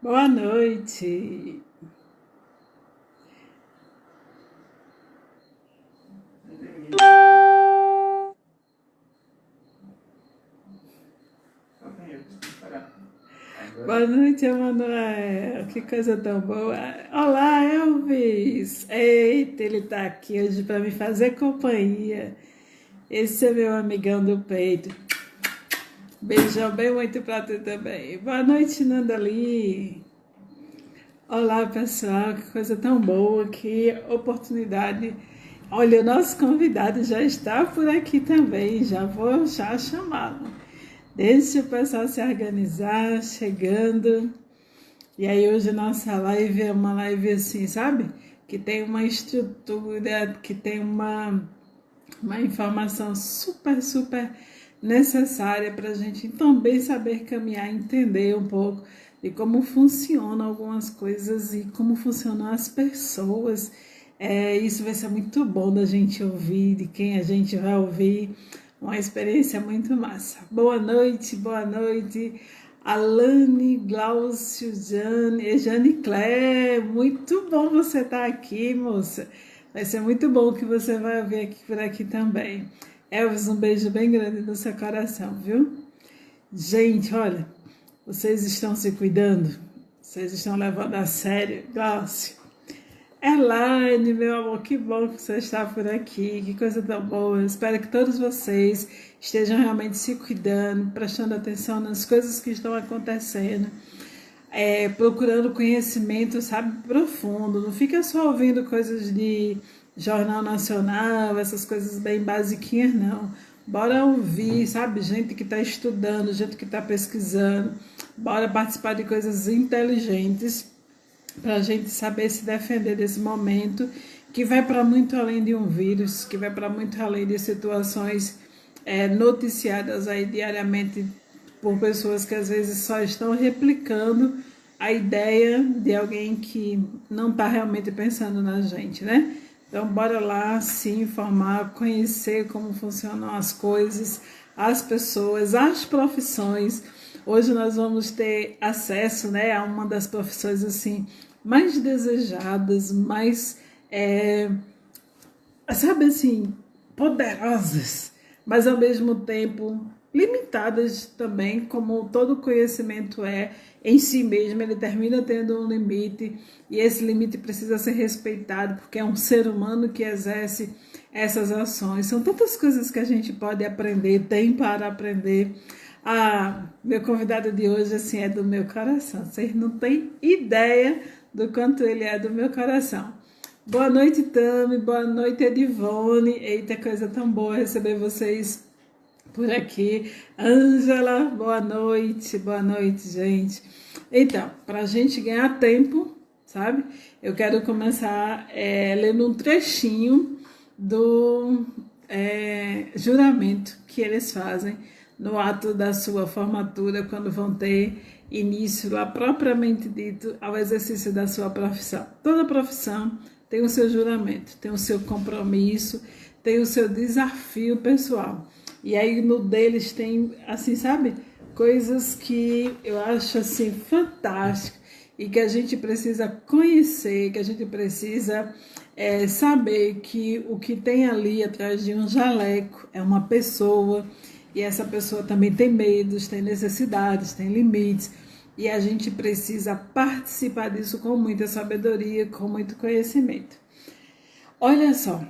Boa noite. Boa noite, Emanuel. Que coisa tão boa. Olá, Elvis. Eita, ele tá aqui hoje para me fazer companhia. Esse é meu amigão do peito. Beijão bem muito pra tu também. Boa noite, Nandali. Olá, pessoal. Que coisa tão boa, que oportunidade. Olha, o nosso convidado já está por aqui também. Já vou chamá-lo. Deixa o pessoal se organizar, chegando. E aí hoje nossa live é uma live assim, sabe? Que tem uma estrutura, que tem uma informação super necessária para a gente também saber caminhar, entender um pouco de como funcionam algumas coisas e como funcionam as pessoas. Isso vai ser muito bom da gente ouvir, de quem a gente vai ouvir. Uma experiência muito massa. Boa noite, Alane, Glaucio, Jane Claire. Muito bom você estar aqui, moça. Vai ser muito bom que você vai ver aqui por aqui também. Elvis, um beijo bem grande no seu coração, viu? Gente, olha, vocês estão se cuidando? Vocês estão levando a sério? Glaucio. Elaine, meu amor, que bom que você está por aqui, que coisa tão boa. Espero que todos vocês estejam realmente se cuidando, prestando atenção nas coisas que estão acontecendo, procurando conhecimento, sabe, profundo. Não fica só ouvindo coisas de jornal nacional, essas coisas bem basiquinhas, não. Bora ouvir, sabe, gente que está estudando, gente que está pesquisando. Bora participar de coisas inteligentes, para a gente saber se defender desse momento, que vai para muito além de um vírus, que vai para muito além de situações noticiadas aí diariamente por pessoas que às vezes só estão replicando a ideia de alguém que não está realmente pensando na gente, né? Então, bora lá se informar, conhecer como funcionam as coisas, as pessoas, as profissões. Hoje nós vamos ter acesso, né, a uma das profissões assim mais desejadas, mais, sabe assim, poderosas, mas ao mesmo tempo limitadas também, como todo conhecimento em si mesmo, ele termina tendo um limite e esse limite precisa ser respeitado, porque é um ser humano que exerce essas ações. São tantas coisas que a gente pode aprender, tem para aprender. Meu convidado de hoje assim é do meu coração, vocês não têm ideia do quanto ele é do meu coração. Boa noite, Tami, boa noite, Edivone. Eita, coisa tão boa receber vocês por aqui. Ângela, boa noite, gente. Então, para a gente ganhar tempo, sabe? Eu quero começar lendo um trechinho do juramento que eles fazem no ato da sua formatura, quando vão ter início lá propriamente dito ao exercício da sua profissão. Toda profissão tem o seu juramento, tem o seu compromisso, tem o seu desafio pessoal. E aí no deles tem, assim, sabe, coisas que eu acho assim fantásticas e que a gente precisa conhecer, que a gente precisa saber que o que tem ali atrás de um jaleco é uma pessoa, e essa pessoa também tem medos, tem necessidades, tem limites, e a gente precisa participar disso com muita sabedoria, com muito conhecimento. Olha só,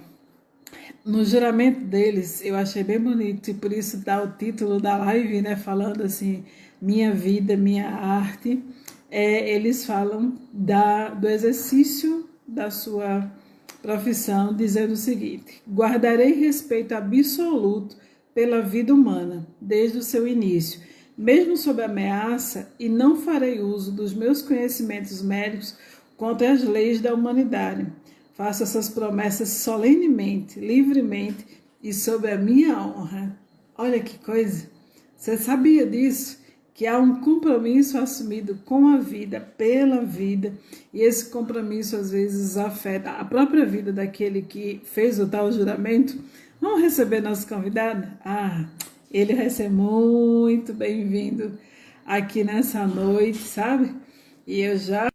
no juramento deles, eu achei bem bonito, e por isso dá o título da live, né, falando assim, minha vida, minha arte. Eles falam do exercício da sua profissão, dizendo o seguinte: guardarei respeito absoluto pela vida humana, desde o seu início, mesmo sob ameaça, e não farei uso dos meus conhecimentos médicos contra as leis da humanidade. Faço essas promessas solenemente, livremente e sob a minha honra. Olha que coisa! Você sabia disso? Que há um compromisso assumido com a vida, pela vida, e esse compromisso às vezes afeta a própria vida daquele que fez o tal juramento. Vamos receber nosso convidado? Ele vai ser muito bem-vindo aqui nessa noite, sabe? E eu já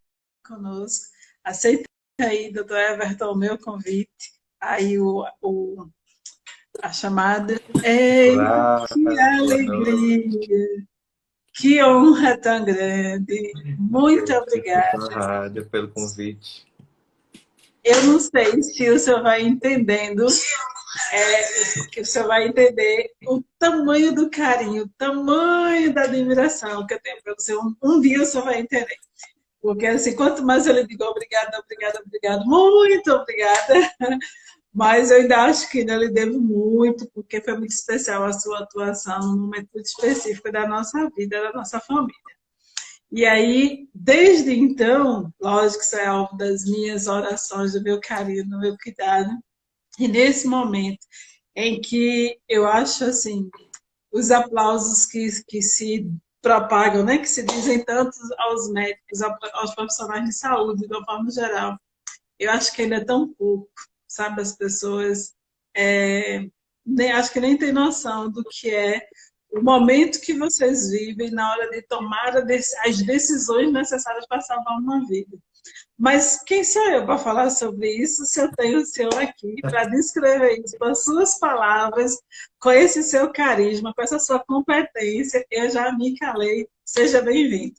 conosco. Aceita aí, doutor Everton, o meu convite. Aí a chamada. Eita, Olá, que boa noite. alegria! Que honra tão grande! Muito Eu fico obrigada. honrado pelo convite. Eu não sei se o senhor vai entendendo, que o senhor vai entender o tamanho do carinho, o tamanho da admiração que eu tenho para você. Um dia o senhor vai entender. Porque, assim, quanto mais eu lhe digo obrigada, obrigada, obrigada, muito obrigada, mas eu ainda acho que ainda lhe devo muito, porque foi muito especial a sua atuação num momento muito específico da nossa vida, da nossa família. E aí, desde então, lógico, isso é alvo das minhas orações, do meu carinho, do meu cuidado. E nesse momento em que eu acho assim, os aplausos que se propagam, né, que se dizem tanto aos médicos, aos profissionais de saúde, de uma forma geral, eu acho que ainda é tão pouco, sabe? As pessoas acho que nem têm noção do que é o momento que vocês vivem na hora de tomar as decisões necessárias para salvar uma vida. Mas quem sou eu para falar sobre isso se eu tenho o senhor aqui para descrever isso com as suas palavras, com esse seu carisma, com essa sua competência? Eu já me calei. Seja bem-vindo.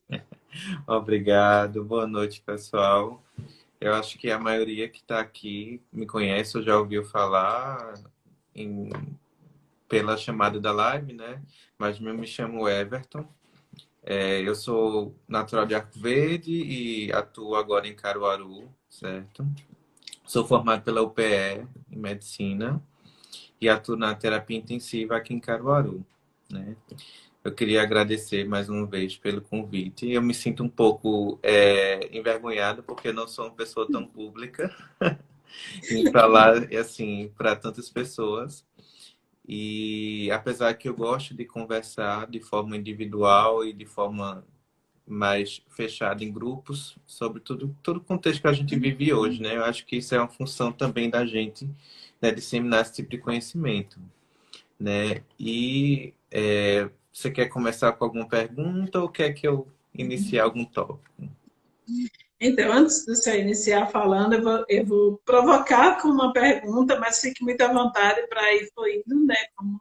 Obrigado, boa noite, pessoal. Eu acho que a maioria que está aqui me conhece ou já ouviu falar em- pela chamada da live, né? Mas eu me chamo Everton. Eu sou natural de Arco Verde e atuo agora em Caruaru, certo? Sou formado pela UPE em medicina e atuo na terapia intensiva aqui em Caruaru, né? Eu queria agradecer mais uma vez pelo convite. Eu me sinto um pouco envergonhado porque eu não sou uma pessoa tão pública em falar assim para tantas pessoas. E apesar que eu gosto de conversar de forma individual e de forma mais fechada em grupos sobre todo o contexto que a gente vive hoje, né? Eu acho que isso é uma função também da gente, né, disseminar esse tipo de conhecimento, né? Você quer começar com alguma pergunta ou quer que eu inicie algum tópico? Então, antes de você iniciar falando, eu vou provocar com uma pergunta, mas fique muito à vontade para ir fluindo, né? Como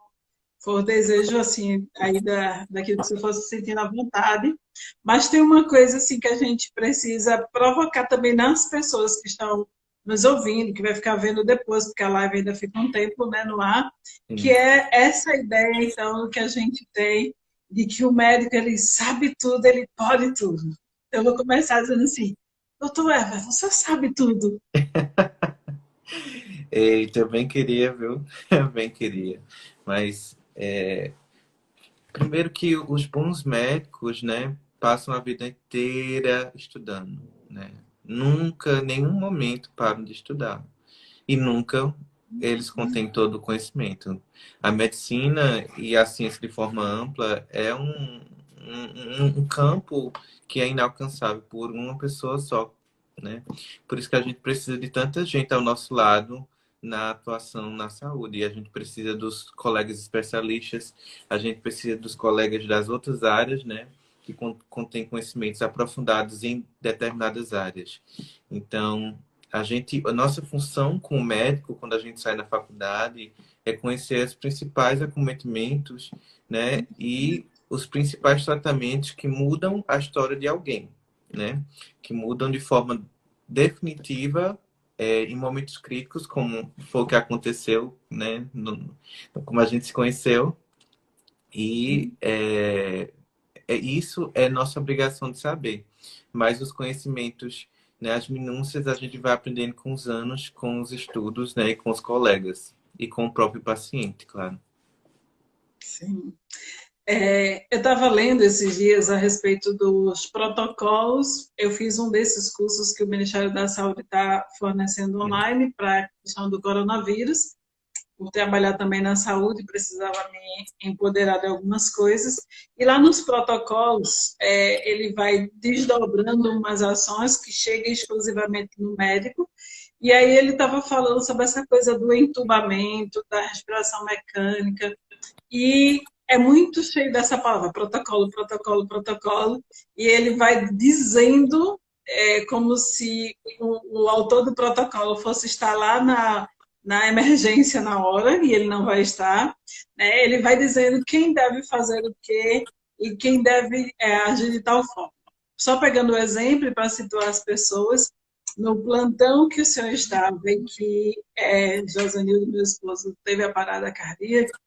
for desejo, assim, aí daquilo que você fosse sentindo à vontade. Mas tem uma coisa, assim, que a gente precisa provocar também nas pessoas que estão nos ouvindo, que vai ficar vendo depois, porque a live ainda fica um tempo, né, no ar, que Sim. é essa ideia, então, que a gente tem de que o médico, ele sabe tudo, ele pode tudo. Eu vou começar dizendo assim, doutor Eva, você sabe tudo. Eita, eu bem queria, viu? Eu bem queria. Mas primeiro que os bons médicos, né, passam a vida inteira estudando, né? Nunca, em nenhum momento param de estudar. E nunca eles contêm todo o conhecimento. A medicina e a ciência de forma ampla é um campo que é inalcançável por uma pessoa só, né? Por isso que a gente precisa de tanta gente ao nosso lado na atuação na saúde. E a gente precisa dos colegas especialistas, a gente precisa dos colegas das outras áreas, né? Que contêm conhecimentos aprofundados em determinadas áreas. Então, a nossa função como médico, quando a gente sai da faculdade, é conhecer os principais acometimentos, né, e os principais tratamentos que mudam a história de alguém, né, que mudam de forma definitiva em momentos críticos, como foi o que aconteceu, né, como a gente se conheceu, e isso é nossa obrigação de saber. Mas os conhecimentos, né, as minúcias, a gente vai aprendendo com os anos, com os estudos, né, e com os colegas. E com o próprio paciente, claro. Sim. Eu estava lendo esses dias a respeito dos protocolos. Eu fiz um desses cursos que o Ministério da Saúde está fornecendo online para a questão do coronavírus. Por trabalhar também na saúde, precisava me empoderar de algumas coisas. E lá nos protocolos, ele vai desdobrando umas ações que chegam exclusivamente no médico. E aí ele estava falando sobre essa coisa do entubamento, da respiração mecânica, e é muito cheio dessa palavra, protocolo, protocolo, protocolo, e ele vai dizendo como se o autor do protocolo fosse estar lá na emergência na hora, e ele não vai estar, né? Ele vai dizendo quem deve fazer o quê e quem deve agir de tal forma. Só pegando o exemplo para situar as pessoas, no plantão que o senhor estava, em que Josanildo, meu esposo, teve a parada cardíaca,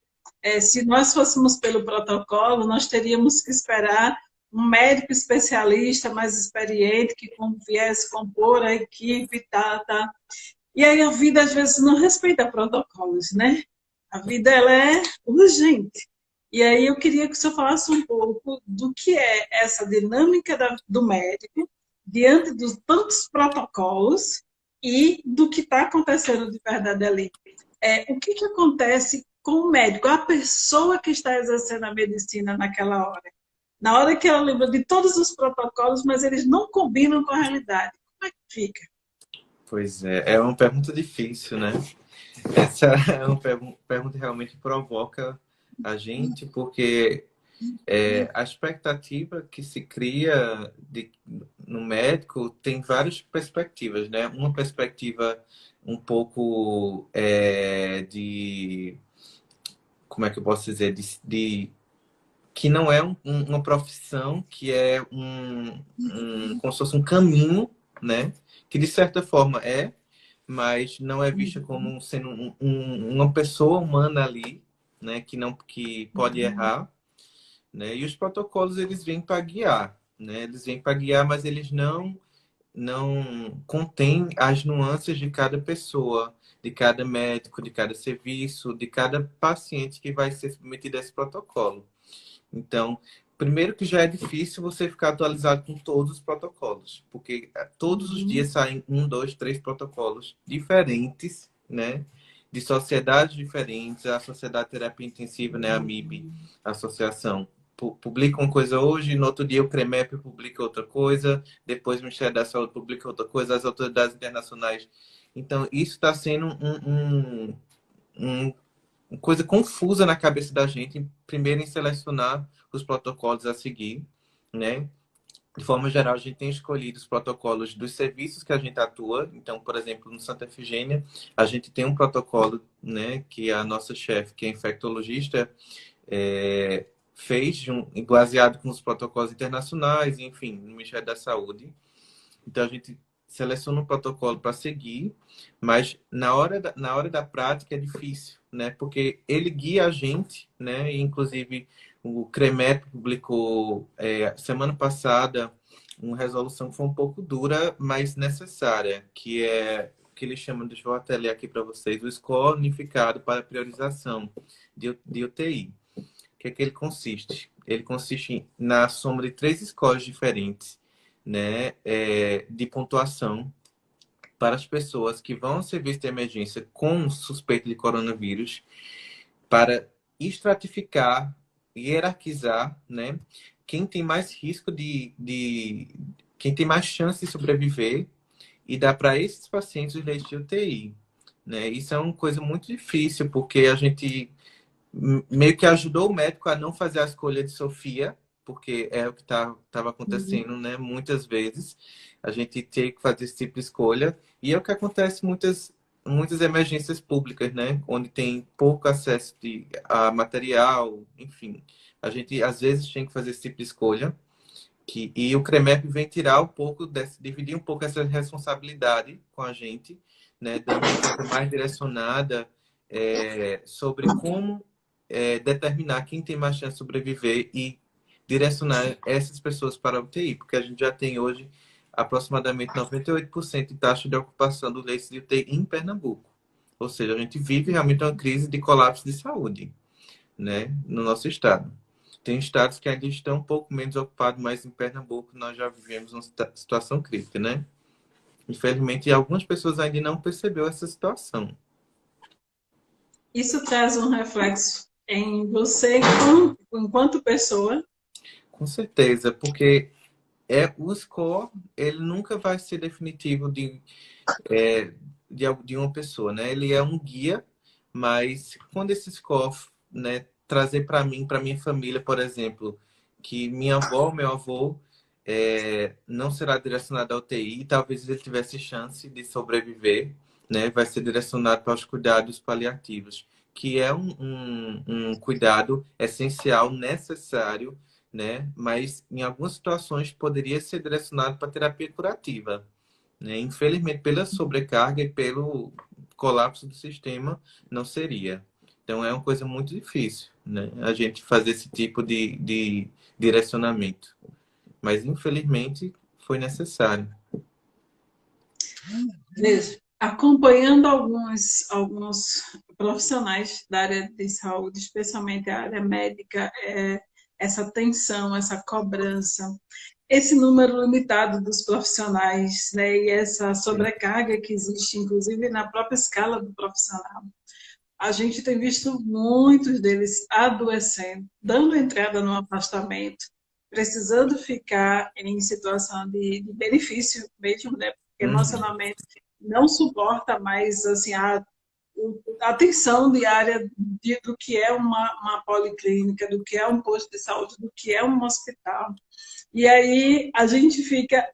se nós fôssemos pelo protocolo, nós teríamos que esperar um médico especialista mais experiente que viesse compor a equipe, tá. E aí a vida às vezes não respeita protocolos, né? A vida ela é urgente. E aí eu queria que o senhor falasse um pouco do que é essa dinâmica do médico diante dos tantos protocolos e do que está acontecendo de verdade ali. O que acontece com o médico, a pessoa que está exercendo a medicina naquela hora? Na hora que ela lembra de todos os protocolos, mas eles não combinam com a realidade. Como é que fica? Pois é uma pergunta difícil, né? Essa é uma pergunta que realmente provoca a gente, porque a expectativa que se cria no médico tem várias perspectivas, né? Uma perspectiva um pouco como é que eu posso dizer, que não é uma profissão, que é como se fosse um caminho, né? Que de certa forma mas não é vista como sendo uma pessoa humana ali, né? Que pode errar, né? E os protocolos eles vêm para guiar, né? Eles vêm para guiar, mas eles não contêm as nuances de cada pessoa, de cada médico, de cada serviço, de cada paciente que vai ser submetido a esse protocolo. Então, primeiro que já é difícil você ficar atualizado com todos os protocolos, porque todos os dias saem 1, 2, 3 protocolos diferentes, né? De sociedades diferentes, a Sociedade de Terapia Intensiva, né? A MIB, a associação, publica uma coisa hoje, no outro dia o CREMEP publica outra coisa, depois o Ministério da Saúde publica outra coisa, as autoridades internacionais. Então, isso está sendo uma coisa confusa na cabeça da gente, primeiro em selecionar os protocolos a seguir, né? De forma geral, a gente tem escolhido os protocolos dos serviços que a gente atua. Então, por exemplo, no Santa Efigênia, a gente tem um protocolo, né, que a nossa chefe, que é infectologista, fez, baseado com os protocolos internacionais, enfim, no Ministério da Saúde. Então, a gente seleciona um protocolo para seguir, mas na hora da prática é difícil, né? Porque ele guia a gente, né? E, inclusive, o CREMEP publicou semana passada uma resolução que foi um pouco dura, mas necessária, que é o que eles chamam, deixa eu até ler aqui para vocês, o Score Unificado para Priorização de UTI. O que é que ele consiste? Ele consiste na soma de 3 scores diferentes, né, de pontuação para as pessoas que vão ao serviço de emergência com suspeita de coronavírus, para estratificar, hierarquizar, né, quem tem mais risco quem tem mais chance de sobreviver e dar para esses pacientes os leitos de UTI. Né? Isso é uma coisa muito difícil, porque a gente meio que ajudou o médico a não fazer a escolha de Sofia, porque é o que estava acontecendo, né? Muitas vezes a gente tem que fazer esse tipo de escolha, e é o que acontece em muitas emergências públicas, né? Onde tem pouco acesso a material, enfim. A gente às vezes tem que fazer esse tipo de escolha, e o CREMEP vem tirar um pouco, dividir um pouco essa responsabilidade com a gente, né? Dando uma coisa mais direcionada sobre como determinar quem tem mais chance de sobreviver e direcionar essas pessoas para a UTI, porque a gente já tem hoje aproximadamente 98% de taxa de ocupação do leito de UTI em Pernambuco. Ou seja, a gente vive realmente uma crise de colapso de saúde, né, no nosso estado. Tem estados que ainda estão um pouco menos ocupados, mas em Pernambuco nós já vivemos uma situação crítica, né? Infelizmente, algumas pessoas ainda não perceberam essa situação. Isso traz um reflexo em você enquanto pessoa. Com certeza, porque o score, ele nunca vai ser definitivo de uma pessoa, né? Ele é um guia, mas quando esse score, né, trazer para mim, para minha família, por exemplo, que minha avó, meu avô, não será direcionado à UTI, talvez ele tivesse chance de sobreviver, né? Vai ser direcionado para os cuidados paliativos, que é um cuidado essencial, necessário, né? Mas em algumas situações poderia ser direcionado para terapia curativa, né? Infelizmente, pela sobrecarga e pelo colapso do sistema, não seria. Então, é uma coisa muito difícil, né? A gente fazer esse tipo de direcionamento. Mas, infelizmente, foi necessário. Veja, acompanhando alguns profissionais da área de saúde, especialmente a área médica, essa tensão, essa cobrança, esse número limitado dos profissionais, né, e essa sobrecarga que existe, inclusive na própria escala do profissional. A gente tem visto muitos deles adoecendo, dando entrada no afastamento, precisando ficar em situação de benefício mesmo, né? Porque Uhum. emocionalmente não suporta mais assim, a atenção diária do que é uma policlínica, do que é um posto de saúde, do que é um hospital. E aí a gente fica,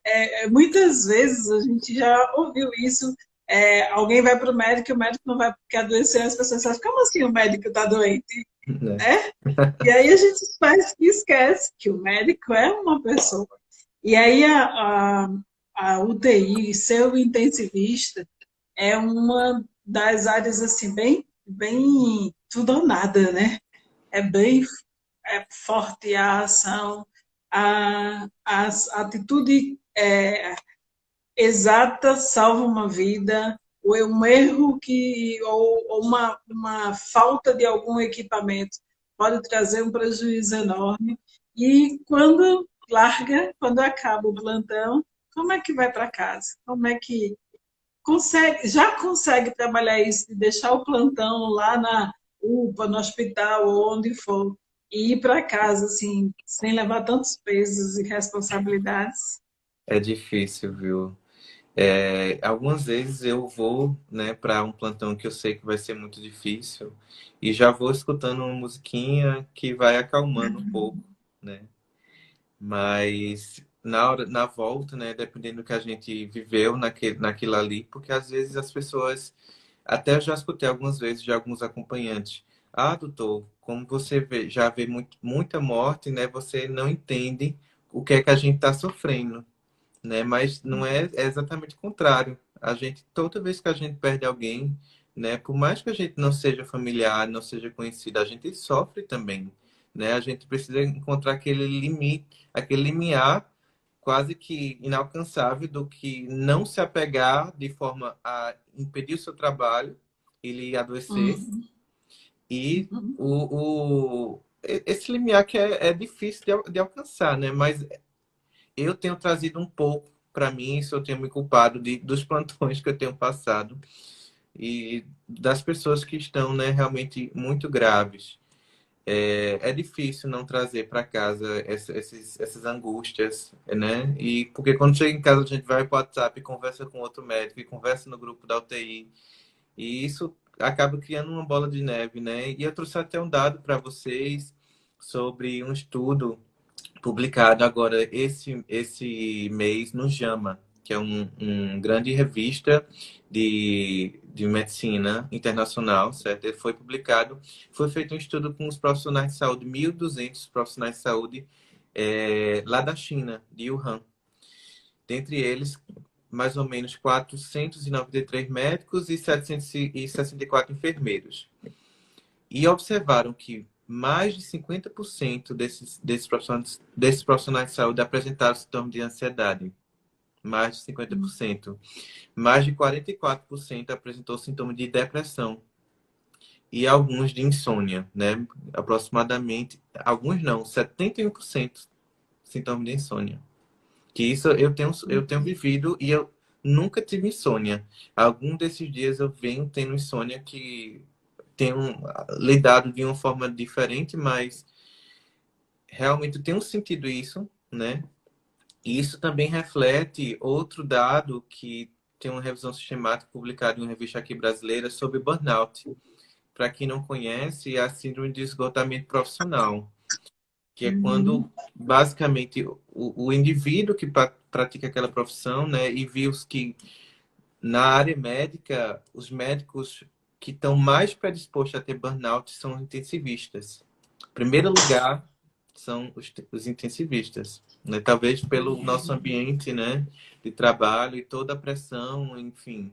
muitas vezes a gente já ouviu isso, alguém vai para o médico e o médico não vai porque adoecer, as pessoas falam, como assim o médico está doente? Né? É? E aí a gente faz que esquece que o médico é uma pessoa. E aí a UTI, ser o intensivista, é uma das áreas assim, bem tudo ou nada, né? É bem forte a ação, a atitude exata salva uma vida, ou é um erro ou uma falta de algum equipamento pode trazer um prejuízo enorme. E quando larga, quando acaba o plantão, como é que vai para casa? Como é que já consegue trabalhar isso, de deixar o plantão lá na UPA, no hospital, ou onde for, e ir para casa, assim, sem levar tantos pesos e responsabilidades? É difícil, viu? Algumas vezes eu vou, né, para um plantão que eu sei que vai ser muito difícil e já vou escutando uma musiquinha que vai acalmando um pouco, né? Mas na volta, né, dependendo do que a gente viveu naquilo ali, porque às vezes as pessoas, até eu já escutei algumas vezes de alguns acompanhantes, ah, doutor, como você já vê muita morte, né, você não entende o que é que a gente está sofrendo, né? Mas não é exatamente o contrário. A gente, toda vez que a gente perde alguém, né, por mais que a gente não seja familiar, não seja conhecido, a gente sofre também, né? A gente precisa encontrar aquele limite, aquele limiar quase que inalcançável do que não se apegar de forma a impedir o seu trabalho, ele adoecer, Uhum, e uhum. esse limiar que é difícil de alcançar, né? Mas eu tenho trazido um pouco para mim, isso eu tenho me culpado dos plantões que eu tenho passado e das pessoas que estão, né, realmente muito graves. É difícil não trazer para casa essas angústias, né? E porque quando chega em casa a gente vai para o WhatsApp e conversa com outro médico e conversa no grupo da UTI e isso acaba criando uma bola de neve, né? E eu trouxe até um dado para vocês sobre um estudo publicado agora esse mês no JAMA, que é um grande revista de medicina internacional, certo? Ele foi publicado, foi feito um estudo com os profissionais de saúde, 1.200 profissionais de saúde lá da China, de Wuhan. Dentre eles, mais ou menos 493 médicos e 764 enfermeiros. E observaram que mais de 50% desses profissionais de saúde apresentaram sintomas de ansiedade. Mais de 50%. Mais de 44% apresentou sintomas de depressão. E alguns de insônia, né? Aproximadamente, alguns não, 71% sintomas de insônia. Que isso eu tenho vivido e eu nunca tive insônia. Algum desses dias eu venho tendo insônia que tenho lidado de uma forma diferente, mas realmente eu tenho sentido isso, né? E isso também reflete outro dado que tem uma revisão sistemática publicada em uma revista aqui brasileira sobre burnout, para quem não conhece, é a síndrome de esgotamento profissional, que é Uhum. quando, basicamente, o indivíduo que pratica aquela profissão, né, e viu que na área médica, os médicos que estão mais predispostos a ter burnout são intensivistas. Em primeiro lugar, são os intensivistas, né? Talvez pelo nosso ambiente, né, de trabalho e toda a pressão, enfim.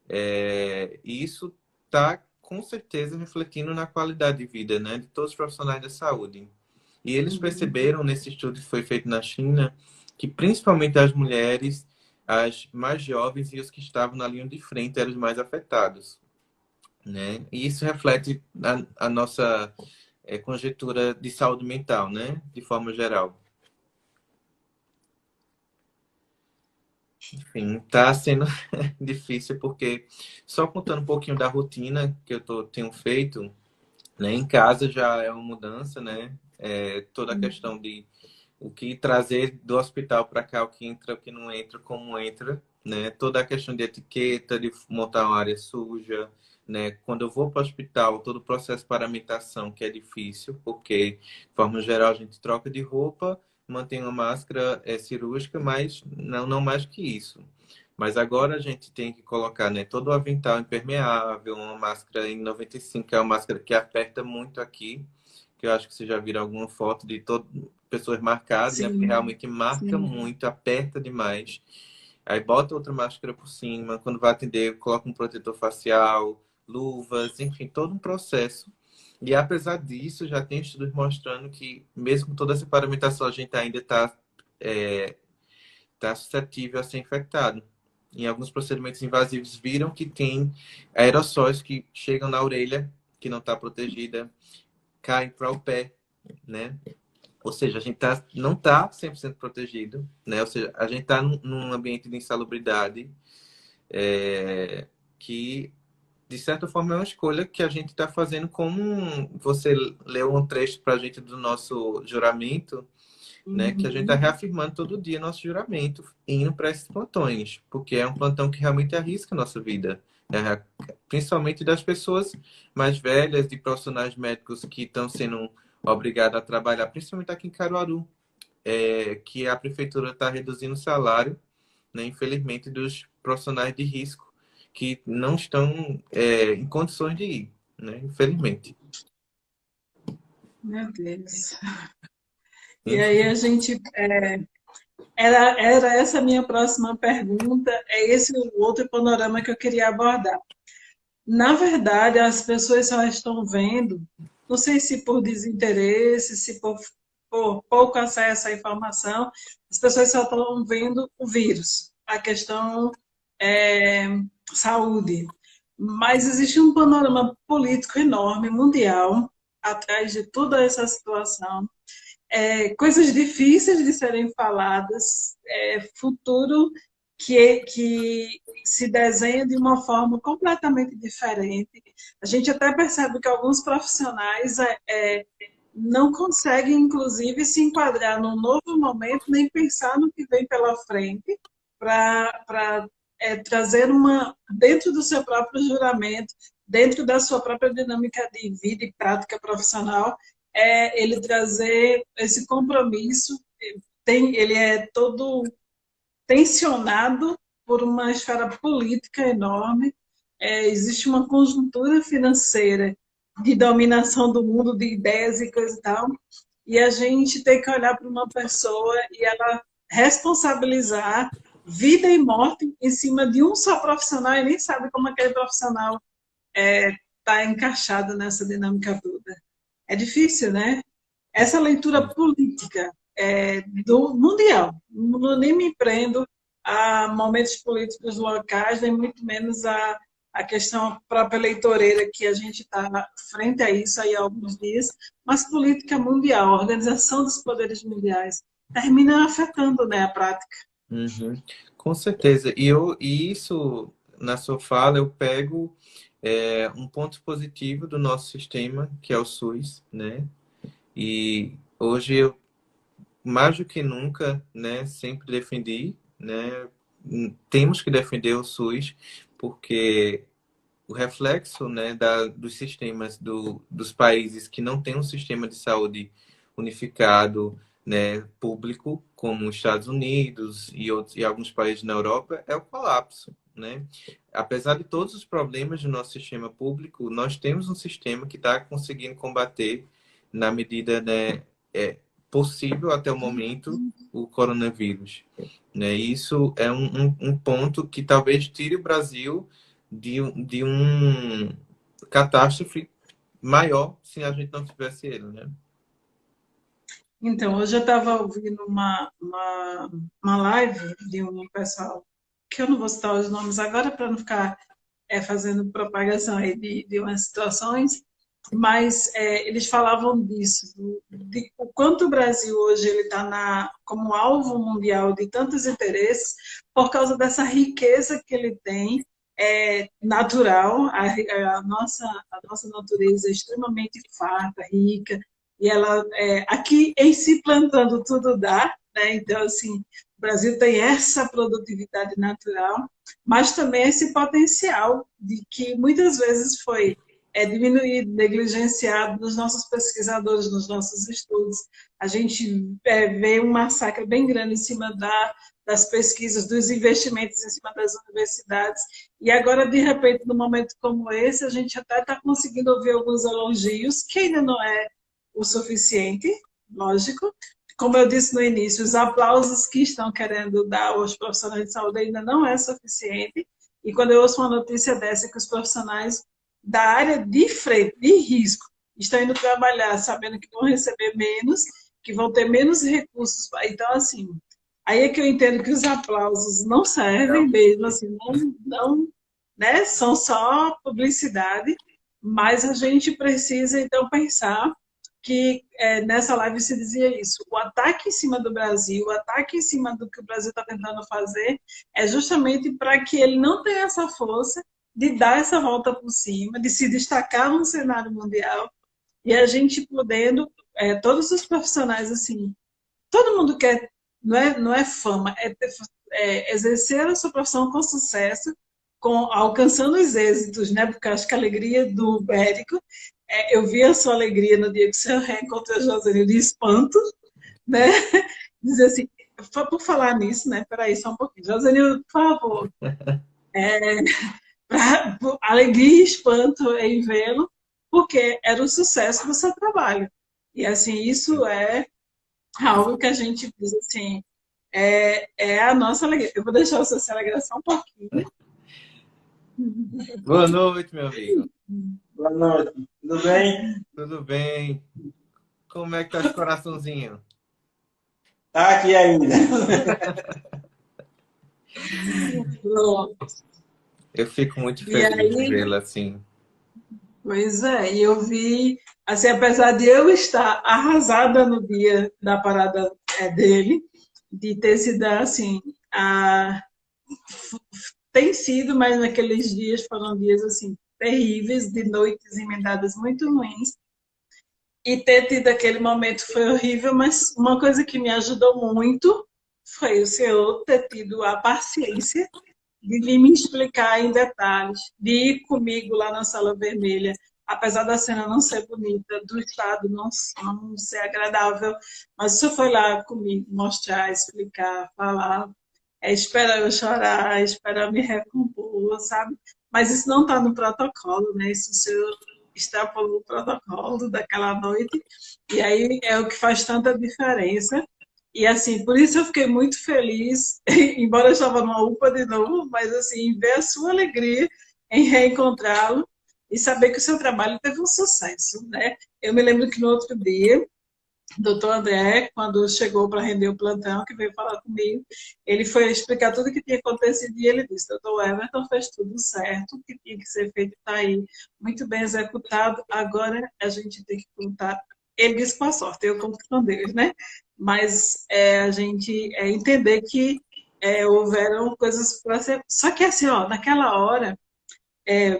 E isso está, com certeza, refletindo na qualidade de vida, né, de todos os profissionais da saúde. E eles Uhum. perceberam, nesse estudo que foi feito na China, que principalmente as mulheres, as mais jovens e os que estavam na linha de frente eram os mais afetados, né? E isso reflete a nossa conjectura de saúde mental, né? De forma geral. Enfim, está sendo difícil porque só contando um pouquinho da rotina que tenho feito, né? Em casa já é uma mudança, né? Toda a questão de o que trazer do hospital para cá, o que entra, o que não entra, como entra, né? Toda a questão de etiqueta, de montar uma área suja, né? Quando eu vou para o hospital, todo o processo de paramentação, que é difícil, porque, de forma geral, a gente troca de roupa, mantém uma máscara cirúrgica, mas não mais que isso. Mas agora a gente tem que colocar, né, todo o avental impermeável, uma máscara N95, que é uma máscara que aperta muito aqui, que eu acho que você já viram alguma foto de pessoas marcadas, né? Porque Sim, realmente marca sim. muito, aperta demais. Aí bota outra máscara por cima, quando vai atender, coloca um protetor facial, luvas, enfim, todo um processo. E apesar disso, já tem estudos mostrando que, mesmo com toda essa paramentação, a gente ainda tá suscetível a ser infectado. Em alguns procedimentos invasivos, viram que tem aerossóis que chegam na orelha, que não está protegida, caem para o pé, né? Ou seja, a gente não está 100% protegido, né? Ou seja, a gente está num ambiente de insalubridade que, de certa forma, é uma escolha que a gente está fazendo, como você leu um trecho para a gente do nosso juramento, né? Que a gente está Uhum. reafirmando todo dia nosso juramento, indo para esses plantões, porque é um plantão que realmente arrisca a nossa vida, né? Principalmente das pessoas mais velhas, de profissionais médicos que estão sendo obrigados a trabalhar, principalmente aqui em Caruaru, que a prefeitura está reduzindo o salário, né, infelizmente, dos profissionais de risco que não estão em condições de ir, né, infelizmente. Meu Deus. E aí a gente era essa a minha próxima pergunta, é esse o outro panorama que eu queria abordar. Na verdade, as pessoas só estão vendo, não sei se por desinteresse, se por pouco acesso à informação, as pessoas só estão vendo o vírus, a questão é, saúde. Mas existe um panorama político enorme, mundial, atrás de toda essa situação. Coisas difíceis de serem faladas, futuro que se desenha de uma forma completamente diferente. A gente até percebe que alguns profissionais não conseguem, inclusive, se enquadrar num novo momento, nem pensar no que vem pela frente, para trazer dentro do seu próprio juramento, dentro da sua própria dinâmica de vida e prática profissional, ele trazer esse compromisso. Ele é todo tensionado por uma esfera política enorme. Existe uma conjuntura financeira de dominação do mundo de ideias e coisa e tal, e a gente tem que olhar para uma pessoa e ela responsabilizar vida e morte em cima de um só profissional e nem sabe como aquele profissional está encaixado nessa dinâmica toda. É difícil, né? Essa leitura política do mundial, não nem me prendo a momentos políticos locais, nem muito menos a questão própria eleitoreira, que a gente está frente a isso aí há alguns dias, mas política mundial, a organização dos poderes mundiais, termina afetando, né, a prática. Uhum. Com certeza. E isso, na sua fala, eu pego um ponto positivo do nosso sistema, que é o SUS, né? E hoje eu, mais do que nunca, né, sempre defendi, né? Temos que defender o SUS, porque o reflexo, né, dos sistemas dos países que não têm um sistema de saúde unificado, né, público, como os Estados Unidos e alguns países na Europa, é o colapso, né? Apesar de todos os problemas do nosso sistema público, nós temos um sistema que está conseguindo combater, na medida, né, possível até o momento, o coronavírus, né? Isso é um ponto que talvez tire o Brasil de um catástrofe maior se a gente não tivesse ele, né? Então, hoje eu estava ouvindo uma live de um pessoal, que eu não vou citar os nomes agora para não ficar fazendo propagação aí de umas situações, mas eles falavam disso, de o quanto o Brasil hoje ele está como alvo mundial de tantos interesses por causa dessa riqueza que ele tem natural, a nossa natureza é extremamente farta, rica, e ela aqui em si plantando tudo dá, né? Então assim, o Brasil tem essa produtividade natural, mas também esse potencial de que muitas vezes foi diminuído, negligenciado nos nossos pesquisadores, nos nossos estudos. A gente vê um massacre bem grande em cima das pesquisas, dos investimentos em cima das universidades, e agora, de repente, num momento como esse, a gente até está conseguindo ouvir alguns elogios, que ainda não é o suficiente, lógico. Como eu disse no início, os aplausos que estão querendo dar aos profissionais de saúde ainda não é suficiente. E quando eu ouço uma notícia dessa, que os profissionais da área de frente, de risco, estão indo trabalhar sabendo que vão receber menos, que vão ter menos recursos. Então, assim, aí é que eu entendo que os aplausos não servem mesmo, assim, não, né? São só publicidade, mas a gente precisa, então, pensar que nessa live se dizia isso. O ataque em cima do Brasil, o ataque em cima do que o Brasil está tentando fazer, é justamente para que ele não tenha essa força de dar essa volta por cima, de se destacar no cenário mundial, e a gente podendo, todos os profissionais, assim, todo mundo quer, não é fama, exercer a sua profissão com sucesso, alcançando os êxitos, né? Porque acho que a alegria do médico, eu vi a sua alegria no dia que você reencontrou a Josenil de espanto, né? Dizer assim, por falar nisso, né? Peraí, só um pouquinho. Josenil, por favor. Alegria e espanto em vê-lo, porque era o sucesso do seu trabalho. E, assim, isso é algo que a gente diz assim, é a nossa alegria. Eu vou deixar você se alegrar só um pouquinho. Boa noite, meu amigo. Boa noite, tudo bem? Tudo bem? Como é que tá esse coraçãozinho? Tá aqui ainda. Eu fico muito feliz de vê-la assim. Pois é, e eu vi, assim, apesar de eu estar arrasada no dia da parada dele, de ter sido assim, tem sido, mas naqueles dias foram dias assim terríveis, de noites emendadas muito ruins, e ter tido aquele momento foi horrível, mas uma coisa que me ajudou muito foi o senhor ter tido a paciência de vir me explicar em detalhes, de ir comigo lá na Sala Vermelha, apesar da cena não ser bonita, do estado não ser agradável, mas o senhor foi lá comigo mostrar, explicar, falar, esperar eu chorar, esperar eu me recompor, sabe? Mas isso não está no protocolo, né? Isso o senhor extrapolou o protocolo daquela noite, e aí é o que faz tanta diferença. E assim, por isso eu fiquei muito feliz, embora eu estava numa UPA de novo, mas assim, ver a sua alegria em reencontrá-lo e saber que o seu trabalho teve um sucesso, né? Eu me lembro que no outro dia, o doutor André, quando chegou para render o plantão, que veio falar comigo, ele foi explicar tudo o que tinha acontecido e ele disse, doutor Everton fez tudo certo, o que tinha que ser feito está aí, muito bem executado, agora a gente tem que contar. Ele disse com a sorte, eu conto com Deus, né? Mas a gente entender que houveram coisas para ser... Só que assim, ó, naquela hora,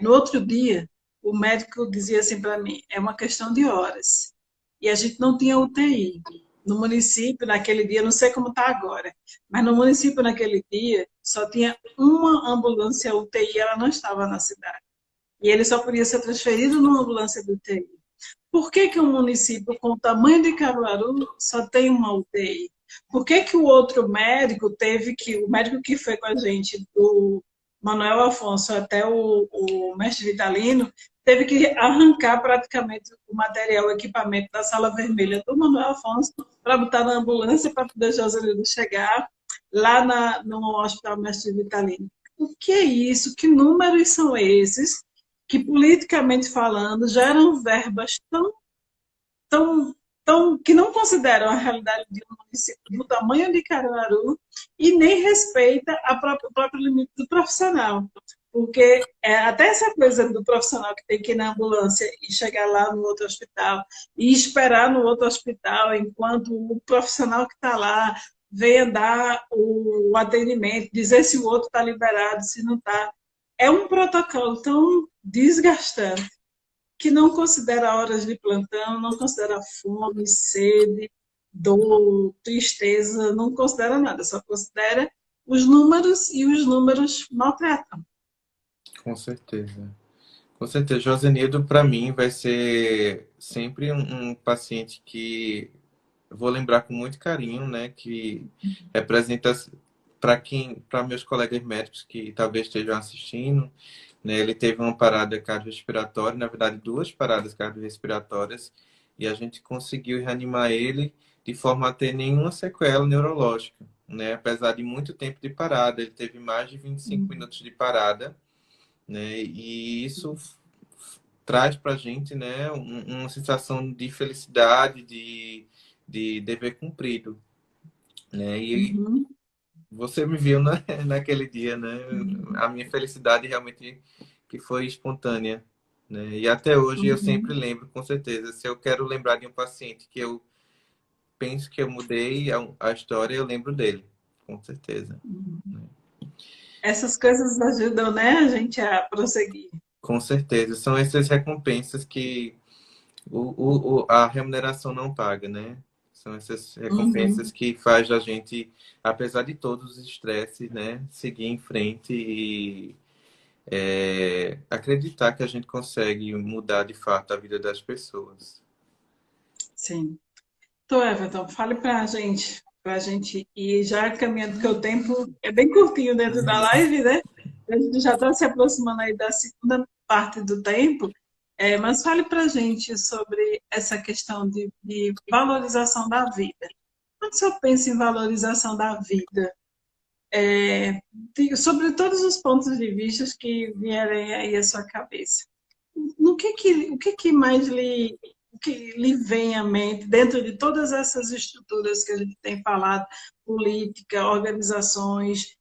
no outro dia, o médico dizia assim para mim, é uma questão de horas. E a gente não tinha UTI. No município, naquele dia, não sei como está agora, mas no município, naquele dia, só tinha uma ambulância UTI, ela não estava na cidade. e ele só podia ser transferido numa ambulância de UTI. Por que que um município com o tamanho de Caruaru só tem uma UTI? Por que que o outro médico o médico que foi com a gente, do Manuel Afonso até o mestre Vitalino, teve que arrancar praticamente o material, o equipamento da sala vermelha do Manuel Afonso para botar na ambulância para poder Joselino chegar lá no Hospital Mestre Vitalino. O que é isso? Que números são esses que, politicamente falando, geram verbas tão, que não consideram a realidade de um município do tamanho de Caruaru e nem respeita o próprio limite do profissional? Porque até essa coisa do profissional que tem que ir na ambulância e chegar lá no outro hospital e esperar no outro hospital enquanto o profissional que está lá venha dar o atendimento, dizer se o outro está liberado, se não está. É um protocolo tão desgastante que não considera horas de plantão, não considera fome, sede, dor, tristeza, não considera nada, só considera os números e os números maltratam. Com certeza. Com certeza. Josenildo, para mim, vai ser sempre um paciente que eu vou lembrar com muito carinho, né? Que representa para meus colegas médicos que talvez estejam assistindo, né? Ele teve uma parada cardiorrespiratória, na verdade, duas paradas cardiorrespiratórias, e a gente conseguiu reanimar ele de forma a ter nenhuma sequela neurológica, né? Apesar de muito tempo de parada, ele teve mais de 25 minutos de parada, né? E isso traz para a gente, né, uma sensação de felicidade, de dever cumprido, né? E você me viu naquele dia, né? A minha felicidade realmente que foi espontânea, né? E até hoje eu sempre lembro, com certeza. Se eu quero lembrar de um paciente que eu penso que eu mudei a história, eu lembro dele, com certeza. Essas coisas ajudam, né, a gente a prosseguir. Com certeza. São essas recompensas que a remuneração não paga, né? São essas recompensas que faz a gente, apesar de todos os estresses, né, seguir em frente e acreditar que a gente consegue mudar de fato a vida das pessoas. Sim. Então, Everton, fale para a gente ir já caminhando, porque o tempo é bem curtinho dentro da live, né? A gente já está se aproximando aí da segunda parte do tempo, mas fale para a gente sobre essa questão de valorização da vida. Quando o senhor pensa em valorização da vida, sobre todos os pontos de vista que vierem aí à sua cabeça, o que mais o que lhe vem à mente, dentro de todas essas estruturas que a gente tem falado, política, organizações,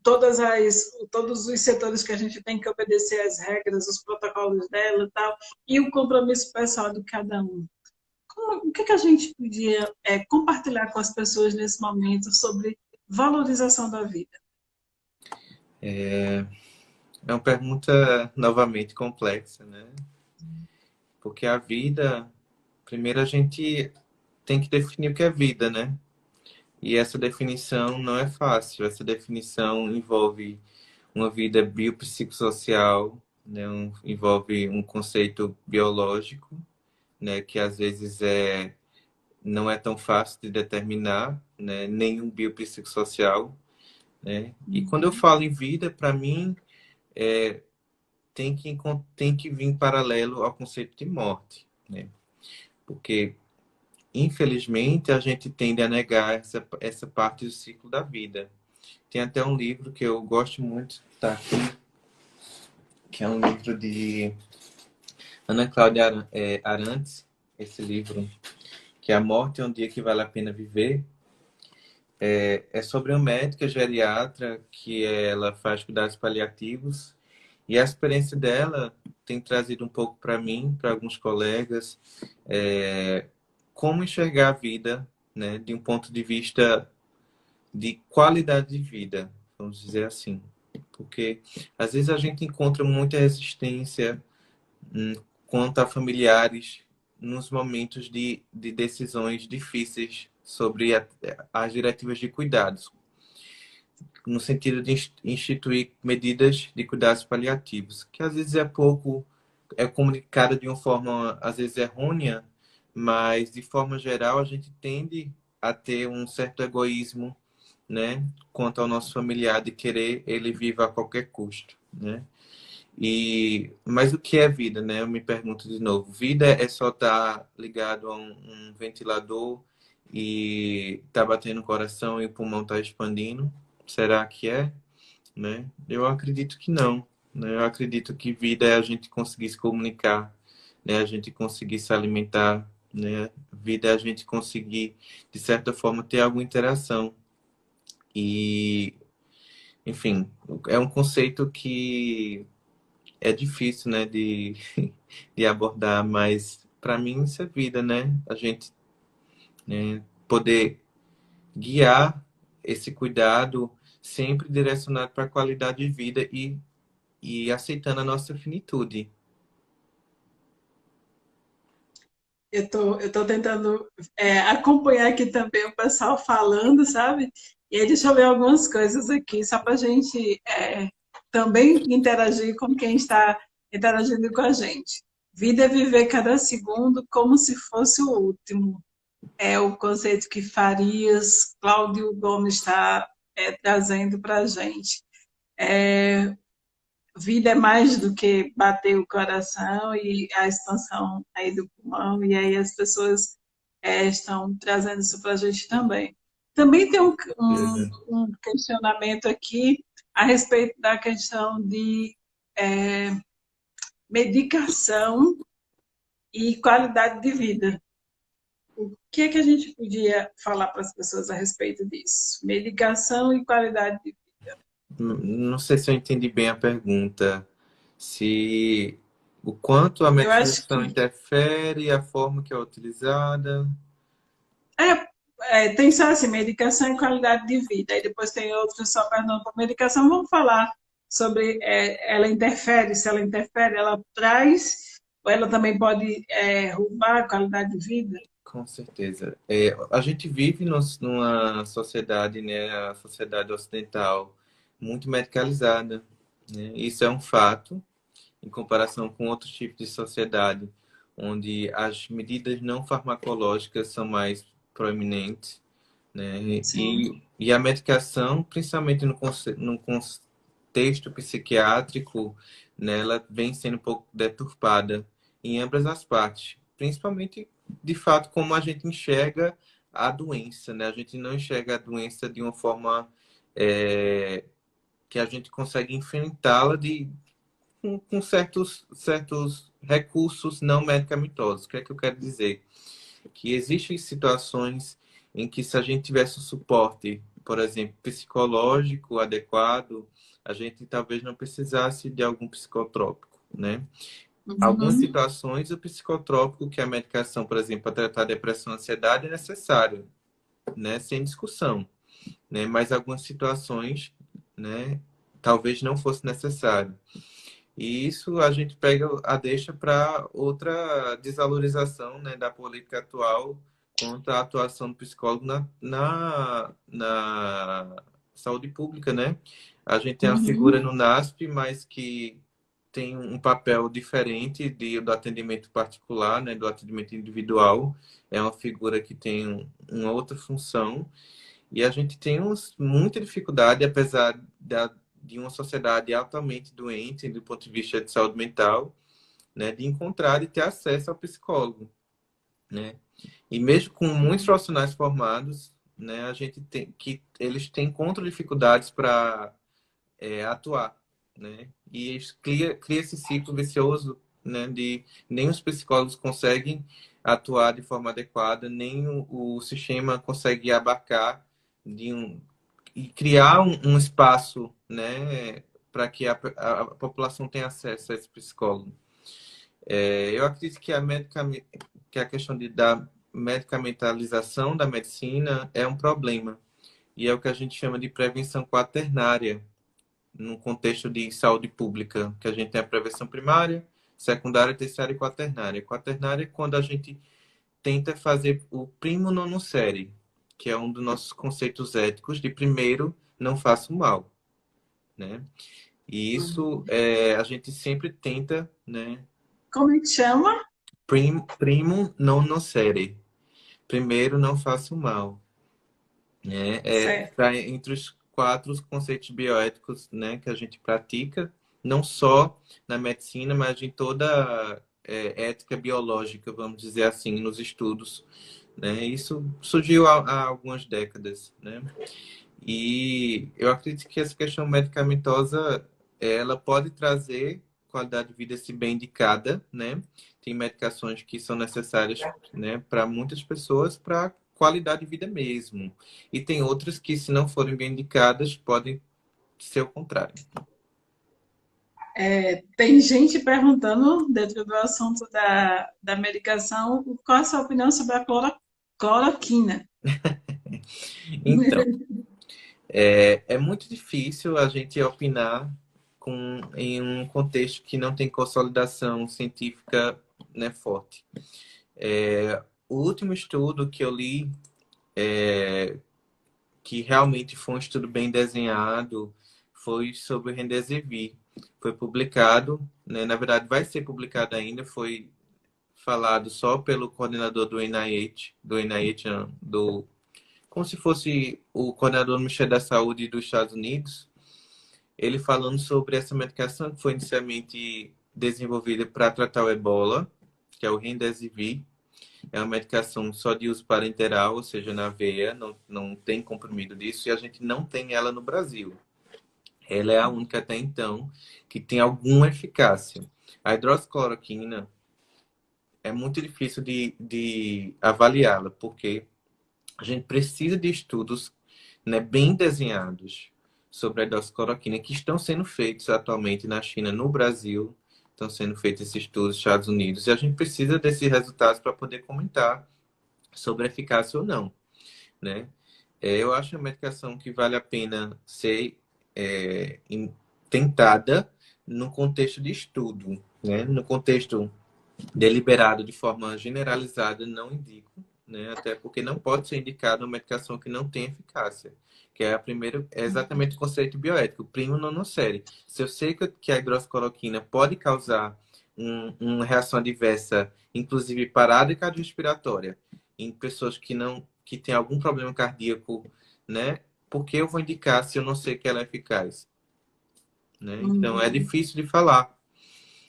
todos os setores que a gente tem que obedecer às regras, os protocolos dela e tal, e o compromisso pessoal de cada um? O que a gente podia compartilhar com as pessoas nesse momento sobre valorização da vida? É uma pergunta novamente complexa, né? Porque a vida, primeiro a gente tem que definir o que é vida, né? E essa definição não é fácil. Essa definição envolve uma vida biopsicossocial, né? Envolve um conceito biológico, né? Que às vezes não é tão fácil de determinar, né? Nenhum biopsicossocial, né? E quando eu falo em vida, para mim, tem que vir paralelo ao conceito de morte, né? Porque infelizmente, a gente tende a negar essa parte do ciclo da vida. Tem até um livro que eu gosto muito, tá aqui, que é um livro de Ana Cláudia Arantes, esse livro, que é A Morte é um Dia que Vale a Pena Viver. É sobre uma médica geriatra que ela faz cuidados paliativos e a experiência dela tem trazido um pouco para mim, para alguns colegas, como enxergar a vida, né, de um ponto de vista de qualidade de vida, vamos dizer assim. Porque às vezes a gente encontra muita resistência quanto a familiares nos momentos de decisões difíceis sobre as diretivas de cuidados. no sentido de instituir medidas de cuidados paliativos, que às vezes é pouco, é comunicada de uma forma, às vezes, errônea, mas, de forma geral, a gente tende a ter um certo egoísmo, né, quanto ao nosso familiar, de querer ele viva a qualquer custo, né? Mas o que é vida, né? Eu me pergunto de novo. Vida é só estar ligado a um ventilador e tá batendo o coração e o pulmão tá expandindo? Será que é? Né? Eu acredito que não. Né? Eu acredito que vida é a gente conseguir se comunicar, né? A gente conseguir se alimentar, né? Vida é a gente conseguir, de certa forma, ter alguma interação. E, enfim, é um conceito que é difícil, né, de abordar, mas para mim isso é vida, né? A gente, né, poder guiar esse cuidado sempre direcionado para a qualidade de vida e aceitando a nossa finitude. Eu tô tentando acompanhar aqui também o pessoal falando, sabe? E aí deixa eu ver algumas coisas aqui, só para a gente também interagir com quem está interagindo com a gente. Vida é viver cada segundo como se fosse o último. É o conceito que Farias, Cláudio Gomes está trazendo para a gente. Vida é mais do que bater o coração e a expansão aí do pulmão, e aí as pessoas estão trazendo isso para a gente também. Também tem um questionamento aqui a respeito da questão de medicação e qualidade de vida. O que é que a gente podia falar para as pessoas a respeito disso? Medicação e qualidade de vida. Não sei se eu entendi bem a pergunta. Se o quanto a Eu acho medicação que interfere, a forma que é utilizada. tem só assim, medicação e qualidade de vida. Aí depois tem outros só perguntando por medicação. Vamos falar sobre ela interfere, se ela interfere, ela traz, ou ela também pode roubar a qualidade de vida. Com certeza. A gente vive numa sociedade, né, a sociedade ocidental, muito medicalizada, né? Isso é um fato, em comparação com outros tipos de sociedade, onde as medidas não farmacológicas são mais proeminentes, né? Sim. E a medicação, principalmente no contexto psiquiátrico, né, ela vem sendo um pouco deturpada em ambas as partes, principalmente, de fato, como a gente enxerga a doença, né? A gente não enxerga a doença de uma forma que a gente consegue enfrentá-la com certos recursos não medicamentosos. O que é que eu quero dizer? Que existem situações em que, se a gente tivesse o suporte, por exemplo, psicológico adequado, a gente talvez não precisasse de algum psicotrópico, né? Algumas Uhum. situações, o psicotrópico, que é a medicação, por exemplo, para tratar depressão e ansiedade, é necessário, né? Sem discussão, né? Mas algumas situações, né, talvez não fosse necessário. E isso a gente pega a deixa para outra desvalorização, né, da política atual quanto à atuação do psicólogo na saúde pública, né? A gente tem a figura Uhum. no NASP, mas que tem um papel diferente do atendimento particular, né, do atendimento individual. É uma figura que tem uma outra função. E a gente tem muita dificuldade, apesar de uma sociedade altamente doente do ponto de vista de saúde mental, né, de encontrar e ter acesso ao psicólogo, né? E mesmo com muitos profissionais formados, né, a gente tem que eles têm encontram dificuldades para atuar, né? E isso cria esse ciclo vicioso, né, de nem os psicólogos conseguem atuar de forma adequada, nem o sistema consegue abarcar e criar um espaço, né, para que a população tenha acesso a esse psicólogo. Eu acredito que que a questão da medicamentalização da medicina é um problema, e é o que a gente chama de prevenção quaternária, num contexto de saúde pública, que a gente tem a prevenção primária, secundária, terciária e quaternária. Quaternária é quando a gente tenta fazer o primo nono série, que é um dos nossos conceitos éticos de primeiro não façam mal, né? E isso a gente sempre tenta, né? Como é que chama? Primum non nocere. Primeiro, não faça o mal, né? Certo. Tá entre os quatro conceitos bioéticos, né, que a gente pratica, não só na medicina, mas em toda ética biológica, vamos dizer assim, nos estudos, né? Isso surgiu há algumas décadas, né? E eu acredito que essa questão medicamentosa, ela pode trazer qualidade de vida se bem indicada, né? Tem medicações que são necessárias, né, para muitas pessoas para qualidade de vida mesmo. E tem outras que, se não forem bem indicadas, podem ser o contrário. Tem gente perguntando, dentro do assunto da medicação, qual a sua opinião sobre a cloroquina? Então, é muito difícil a gente opinar em um contexto que não tem consolidação científica, né, forte. O último estudo que eu li, que realmente foi um estudo bem desenhado, foi sobre o Remdesivir. Foi publicado, né, na verdade vai ser publicado ainda, foi falado só pelo coordenador do NIH, não, como se fosse o coordenador do Ministério da Saúde dos Estados Unidos, ele falando sobre essa medicação que foi inicialmente desenvolvida para tratar o Ebola, que é o Remdesivir. É uma medicação só de uso parenteral, ou seja, na veia, não tem comprimido disso, e a gente não tem ela no Brasil. Ela é a única até então que tem alguma eficácia. A hidroxicloroquina é muito difícil de avaliá-la, porque a gente precisa de estudos, né, bem desenhados sobre a hidroxicloroquina que estão sendo feitos atualmente na China, no Brasil, estão sendo feitos esses estudos nos Estados Unidos, e a gente precisa desses resultados para poder comentar sobre eficácia ou não, né? Eu acho uma medicação que vale a pena ser tentada no contexto de estudo, né? No contexto deliberado de forma generalizada, não indico, né? Até porque não pode ser indicada uma medicação que não tem eficácia, que é a primeira, é exatamente o conceito bioético, primo non nocere. Se eu sei que a hidroxicloroquina pode causar uma reação adversa, inclusive parada cardiorrespiratória, em pessoas que têm algum problema cardíaco, né? Por que eu vou indicar se eu não sei que ela é eficaz, né? Então é Uhum. difícil de falar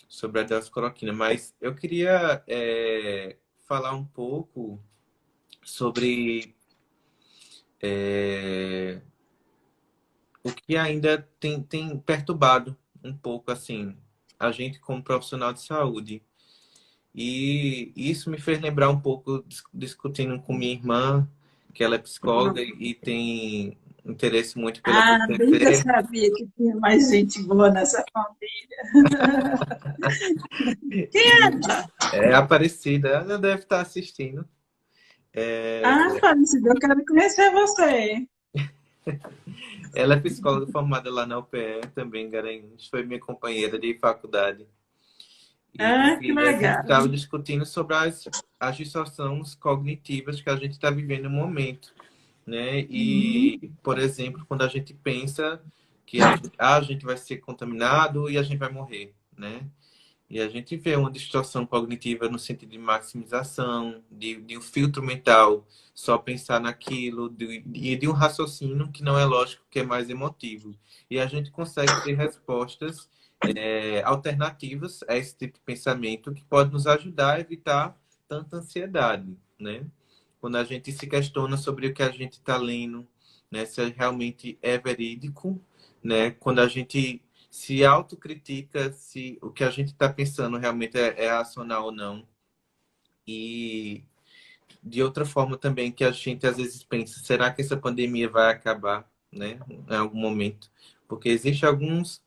sobre a hidroxicloroquina, mas eu queria falar um pouco sobre o que ainda tem perturbado um pouco assim a gente como profissional de saúde. E isso me fez lembrar um pouco discutindo com minha irmã, que ela é psicóloga e tem interesse muito pela Ah, bem que eu TCC. sabia que tinha mais gente boa nessa família. Quem é E ela? é Aparecida, ela deve estar assistindo. Ah, Aparecida, eu quero conhecer você. Ela é psicóloga formada lá na UPE, também em Garanhuns, foi minha companheira de faculdade. Ah, que E a gente legal. estava discutindo sobre as distorções cognitivas que a gente está vivendo no momento, né? Uhum. E, por exemplo, quando a gente pensa que a gente vai ser contaminado e a gente vai morrer, né? E a gente vê uma distorção cognitiva no sentido de maximização, de um filtro mental, só pensar naquilo, e de um raciocínio que não é lógico, que é mais emotivo. E a gente consegue ter respostas alternativas a esse tipo de pensamento que pode nos ajudar a evitar tanta ansiedade, né? Quando a gente se questiona sobre o que a gente está lendo, né? Se realmente é verídico, né? Quando a gente se autocritica se o que a gente está pensando realmente é racional ou não. E de outra forma também que a gente às vezes pensa, será que essa pandemia vai acabar, né, em algum momento? Porque existem alguns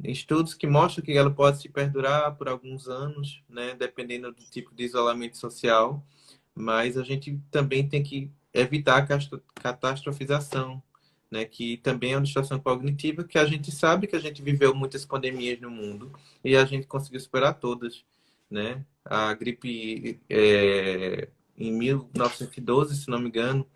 estudos que mostram que ela pode se perdurar por alguns anos, né, dependendo do tipo de isolamento social, mas a gente também tem que evitar a catastrofização, né, que também é uma distorção cognitiva, que a gente sabe que a gente viveu muitas pandemias no mundo e a gente conseguiu superar todas, né? A gripe em 1912, se não me engano,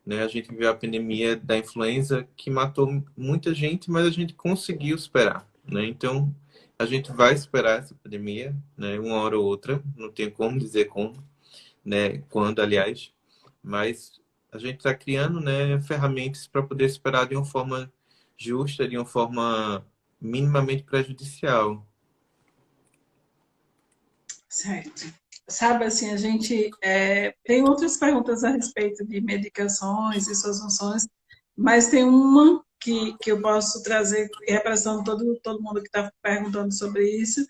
né? A gente viu a pandemia da influenza que matou muita gente, mas a gente conseguiu superar, né? Então, a gente vai superar essa pandemia, né? Uma hora ou outra, não tem como dizer como, né? Quando, aliás, mas a gente está criando, né, ferramentas para poder superar de uma forma justa, de uma forma minimamente prejudicial. Certo. Sabe, assim, a gente tem outras perguntas a respeito de medicações e suas funções, mas tem uma que eu posso trazer, representando todo mundo que está perguntando sobre isso,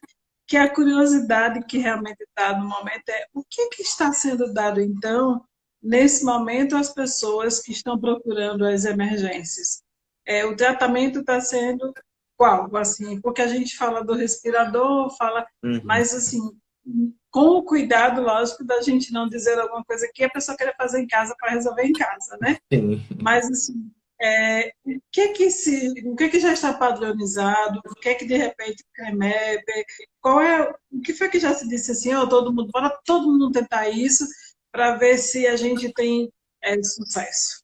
que é a curiosidade que realmente está no momento é o que está sendo dado, então, nesse momento, às pessoas que estão procurando as emergências. O tratamento está sendo qual? Assim, porque a gente fala do respirador, fala, Uhum. mas assim, com o cuidado, lógico, da gente não dizer alguma coisa que a pessoa queira fazer em casa para resolver em casa, né? Sim. Mas assim, o que já está padronizado, o que de repente remete, o que foi que já se disse assim, oh, bora todo mundo tentar isso para ver se a gente tem sucesso.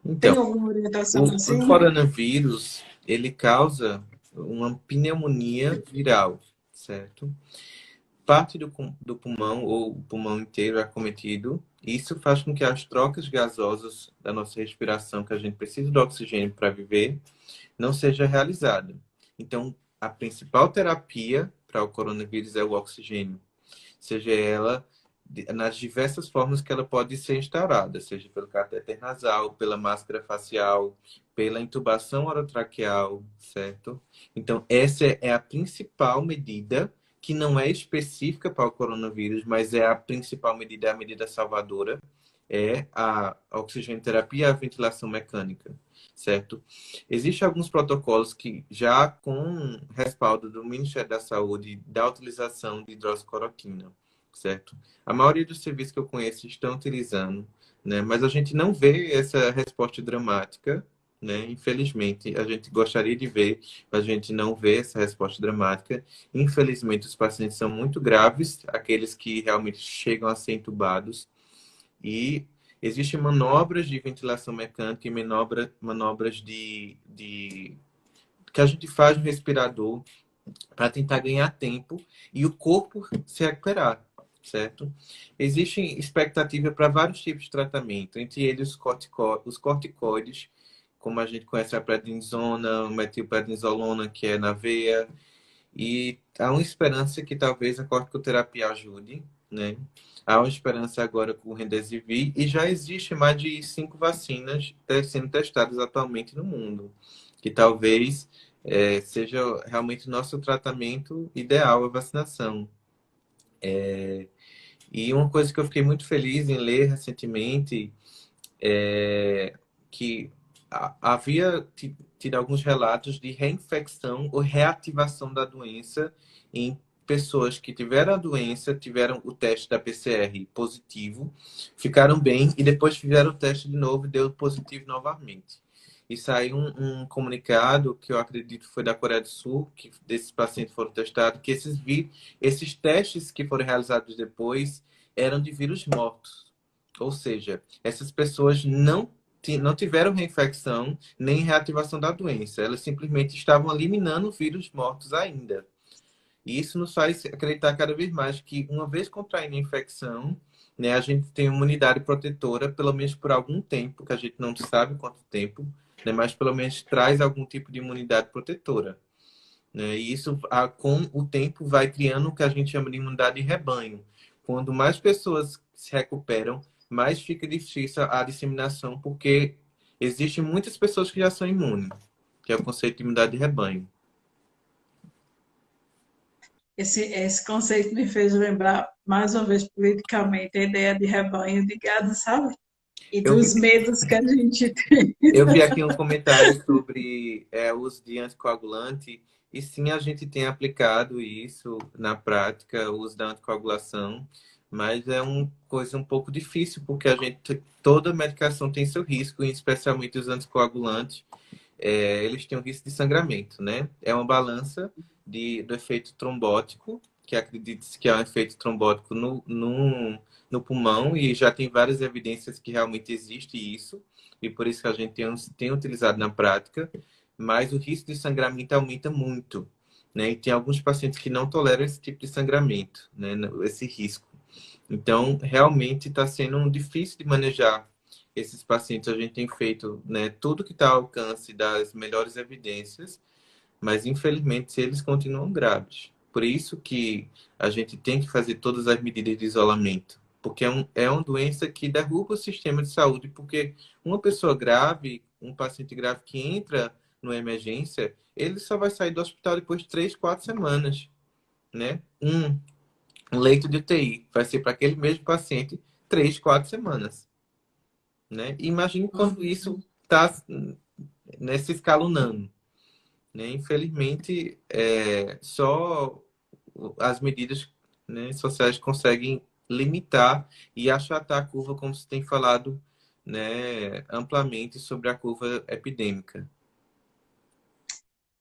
Então, Tem alguma orientação o assim? coronavírus, ele causa uma pneumonia viral, certo? Parte do pulmão ou o pulmão inteiro é acometido. Isso faz com que as trocas gasosas da nossa respiração, que a gente precisa do oxigênio para viver, não seja realizada. Então, a principal terapia para o coronavírus é o oxigênio, seja ela nas diversas formas que ela pode ser instaurada, seja pelo catéter nasal, pela máscara facial, pela intubação orotraqueal, certo? Então, essa é a principal medida que não é específica para o coronavírus, mas é a principal medida, é a medida salvadora, é a oxigenoterapia e a ventilação mecânica, certo? Existem alguns protocolos que já com respaldo do Ministério da Saúde da utilização de hidroxicloroquina, certo? A maioria dos serviços que eu conheço estão utilizando, né? Mas a gente não vê essa resposta dramática, né? Infelizmente, a gente gostaria de ver, mas a gente não vê essa resposta dramática. Infelizmente, os pacientes são muito graves, aqueles que realmente chegam a ser entubados, e existem manobras de ventilação mecânica e manobras que a gente faz no respirador para tentar ganhar tempo e o corpo se recuperar, certo? Existe expectativa para vários tipos de tratamento, entre eles os corticoides, como a gente conhece a prednisona, metilprednisolona, que é na veia, e há uma esperança que talvez a corticoterapia ajude, né? Há uma esperança agora com o Remdesivir e já existe mais de 5 vacinas sendo testadas atualmente no mundo, que talvez seja realmente o nosso tratamento ideal, a vacinação. E uma coisa que eu fiquei muito feliz em ler recentemente é que havia tido alguns relatos de reinfecção ou reativação da doença em pessoas que tiveram a doença, tiveram o teste da PCR positivo, ficaram bem e depois fizeram o teste de novo e deu positivo novamente. E saiu um comunicado que eu acredito foi da Coreia do Sul, que desses pacientes foram testados, que esses testes que foram realizados depois eram de vírus mortos. Ou seja, essas pessoas não tiveram reinfecção nem reativação da doença. Elas simplesmente estavam eliminando vírus mortos ainda. E isso nos faz acreditar cada vez mais que, uma vez contraindo a infecção, né, a gente tem uma imunidade protetora, pelo menos por algum tempo, que a gente não sabe quanto tempo, né, mas pelo menos traz algum tipo de imunidade protetora. Né? E isso, com o tempo, vai criando o que a gente chama de imunidade de rebanho. Quando mais pessoas se recuperam, mais fica difícil a disseminação, porque existem muitas pessoas que já são imunes, que é o conceito de imunidade de rebanho. Esse conceito me fez lembrar, mais uma vez, politicamente, a ideia de rebanho de gado, sabe? E Eu vi, dos medos que a gente tem. eu vi aqui um comentário sobre o uso de anticoagulante, e sim, a gente tem aplicado isso na prática, o uso da anticoagulação, mas é uma coisa um pouco difícil, porque toda medicação tem seu risco, e especialmente os anticoagulantes, eles têm um risco de sangramento, né? É uma balança do efeito trombótico, que acredita-se que é um efeito trombótico no pulmão, e já tem várias evidências que realmente existe isso, e por isso que a gente tem utilizado na prática, mas o risco de sangramento aumenta muito, né? E tem alguns pacientes que não toleram esse tipo de sangramento, né? Esse risco. Então, realmente está sendo difícil de manejar esses pacientes. A gente tem feito, né, tudo que está ao alcance das melhores evidências, mas infelizmente eles continuam graves. Por isso que a gente tem que fazer todas as medidas de isolamento, porque é uma doença que derruba o sistema de saúde, porque uma pessoa grave, um paciente grave que entra numa emergência, ele só vai sair do hospital depois de 3, 4 semanas, né? Um leito de UTI vai ser para aquele mesmo paciente 3, 4 semanas, né? Imagine quando isso está nessa escalonando, né? Infelizmente, só as medidas, né, sociais conseguem limitar e achatar a curva, como se tem falado, né, amplamente sobre a curva epidêmica.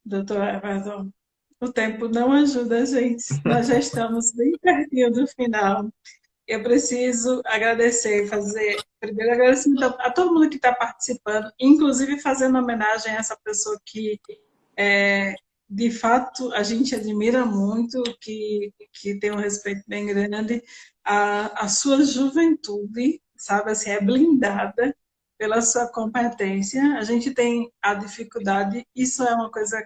Doutor Everton, o tempo não ajuda a gente. Nós já estamos bem pertinho do final. Eu preciso agradecer, fazer primeiro agradecimento a todo mundo que está participando, inclusive fazendo homenagem a essa pessoa que, de fato, a gente admira muito, que tem um respeito bem grande, a sua juventude, sabe, assim, é blindada pela sua competência. A gente tem a dificuldade, isso é uma coisa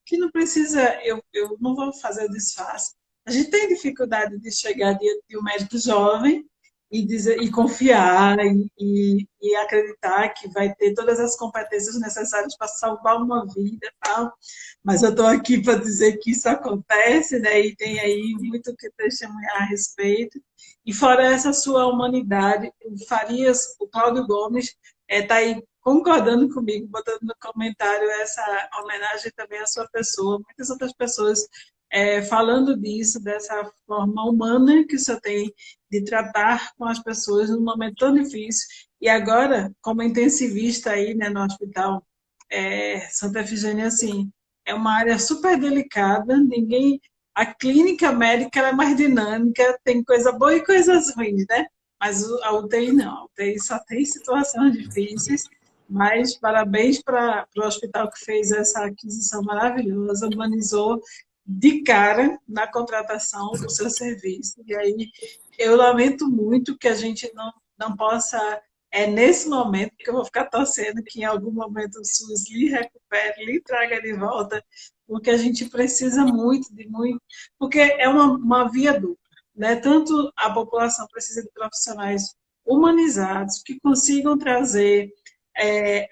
que não precisa, eu não vou fazer disfarce. A gente tem dificuldade de chegar diante de um médico jovem e dizer, e confiar e acreditar que vai ter todas as competências necessárias para salvar uma vida e tal. Mas eu estou aqui para dizer que isso acontece, né? E tem aí muito que testemunhar a respeito. E fora essa sua humanidade, o Farias, o Cláudio Gomes, está aí concordando comigo, botando no comentário essa homenagem também à sua pessoa. Muitas outras pessoas falando disso, dessa forma humana que o senhor tem de tratar com as pessoas num momento tão difícil. E agora, como intensivista aí, né, no hospital Santa Efigênia, assim, é uma área super delicada, ninguém... A clínica médica é mais dinâmica, tem coisa boa e coisas ruins, né? Mas a UTI não, a UTI só tem situações difíceis, mas parabéns para o hospital que fez essa aquisição maravilhosa, humanizou de cara na contratação do seu serviço. E aí eu lamento muito que a gente não possa, nesse momento, que eu vou ficar torcendo que em algum momento o SUS lhe recupere, lhe traga de volta, porque a gente precisa muito, porque é uma via dupla, né? Tanto a população precisa de profissionais humanizados que consigam trazer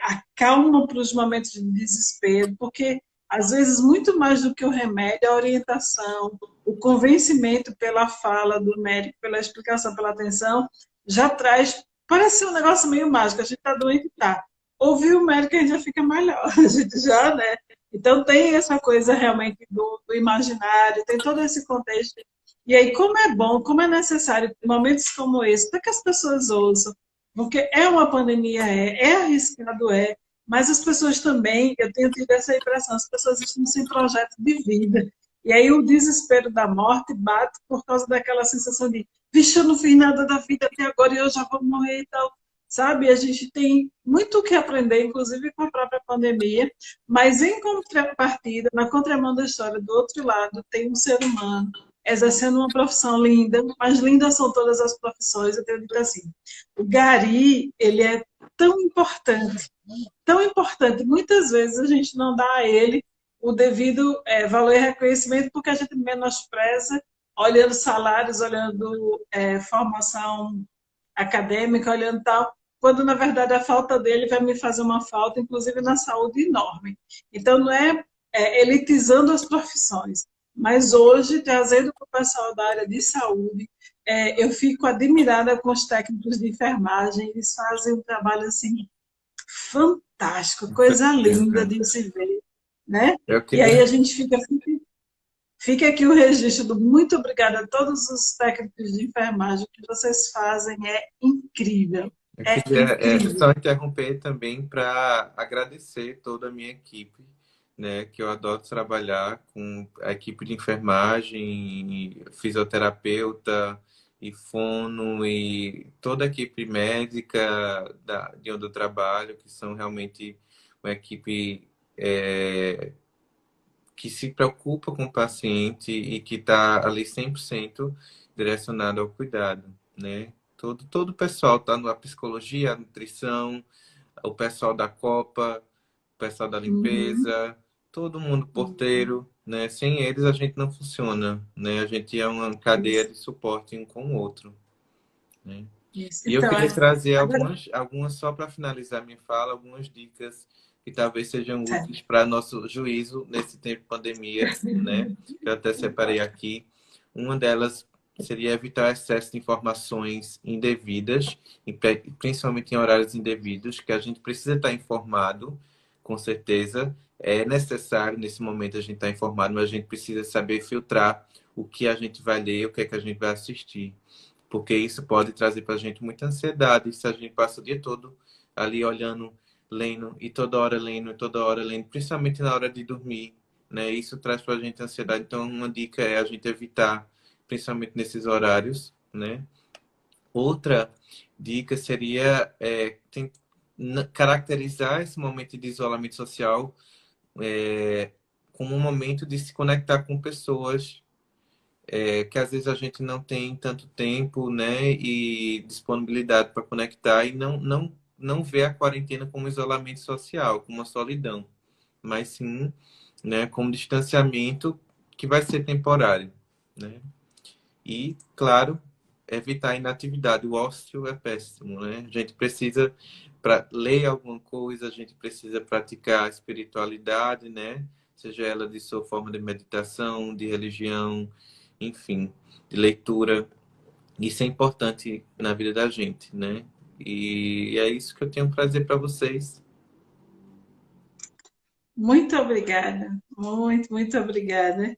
a calma para os momentos de desespero, porque às vezes muito mais do que o remédio, a orientação, o convencimento pela fala do médico, pela explicação, pela atenção, já traz, parece um negócio meio mágico, a gente está doente, tá. Ouvir o médico a gente já fica melhor, a gente já, né? Então tem essa coisa realmente do imaginário, tem todo esse contexto. E aí, como é bom, como é necessário momentos como esse, para que as pessoas ouçam, porque é uma pandemia, arriscado, mas as pessoas também, eu tenho tido essa impressão, as pessoas estão sem projeto de vida. E aí o desespero da morte bate por causa daquela sensação de, vixe, eu não fiz nada da vida até agora e eu já vou morrer e tal. Sabe, a gente tem muito o que aprender, inclusive com a própria pandemia, mas em contrapartida, na contramão da história, do outro lado, tem um ser humano exercendo uma profissão linda, mas lindas são todas as profissões, eu tenho dito assim. O Gari, ele é tão importante, muitas vezes a gente não dá a ele o devido valor e reconhecimento, porque a gente menospreza, olhando salários, olhando formação acadêmica, olhando tal, quando na verdade a falta dele vai me fazer uma falta, inclusive na saúde, enorme. Então não elitizando as profissões, mas hoje, trazendo para o pessoal da área de saúde, eu fico admirada com os técnicos de enfermagem, eles fazem um trabalho assim fantástico, coisa linda de se ver, né? E aí a gente fica aqui o registro do muito obrigada a todos os técnicos de enfermagem, o que vocês fazem é incrível. Eu queria só interromper também para agradecer toda a minha equipe, né, que eu adoro trabalhar com a equipe de enfermagem, fisioterapeuta e fono e toda a equipe médica de onde eu trabalho, que são realmente uma equipe que se preocupa com o paciente e que está ali 100% direcionado ao cuidado, né? Todo o pessoal está na psicologia, a nutrição, o pessoal da Copa, o pessoal da Uhum. limpeza, todo mundo porteiro, né? Sem eles a gente não funciona, né? A gente é uma cadeia Isso, de suporte um com o outro, né? isso. E eu Então, queria trazer agora, algumas só para finalizar minha fala, algumas dicas que talvez sejam certo. úteis para nosso juízo nesse tempo de pandemia, né? Eu até separei aqui. Uma delas seria evitar excesso de informações indevidas, principalmente em horários indevidos, que a gente precisa estar informado, com certeza. É necessário nesse momento a gente estar informado, mas a gente precisa saber filtrar o que a gente vai ler, o que é que a gente vai assistir, porque isso pode trazer para a gente muita ansiedade se a gente passa o dia todo ali olhando, lendo e toda hora lendo, principalmente na hora de dormir, né? Isso traz para a gente ansiedade. Então, uma dica é a gente evitar, principalmente nesses horários, né? Outra dica seria caracterizar esse momento de isolamento social como um momento de se conectar com pessoas que às vezes a gente não tem tanto tempo, né, e disponibilidade para conectar e não vê a quarentena como isolamento social, como uma solidão, mas sim, né, como distanciamento que vai ser temporário, né? E, claro, evitar a inatividade. O ócio é péssimo, né? A gente precisa, para ler alguma coisa, a gente precisa praticar a espiritualidade, né? Seja ela de sua forma de meditação, de religião, enfim, de leitura. Isso é importante na vida da gente, né? E é isso que eu tenho para dizer para vocês. Muito obrigada, muito obrigada.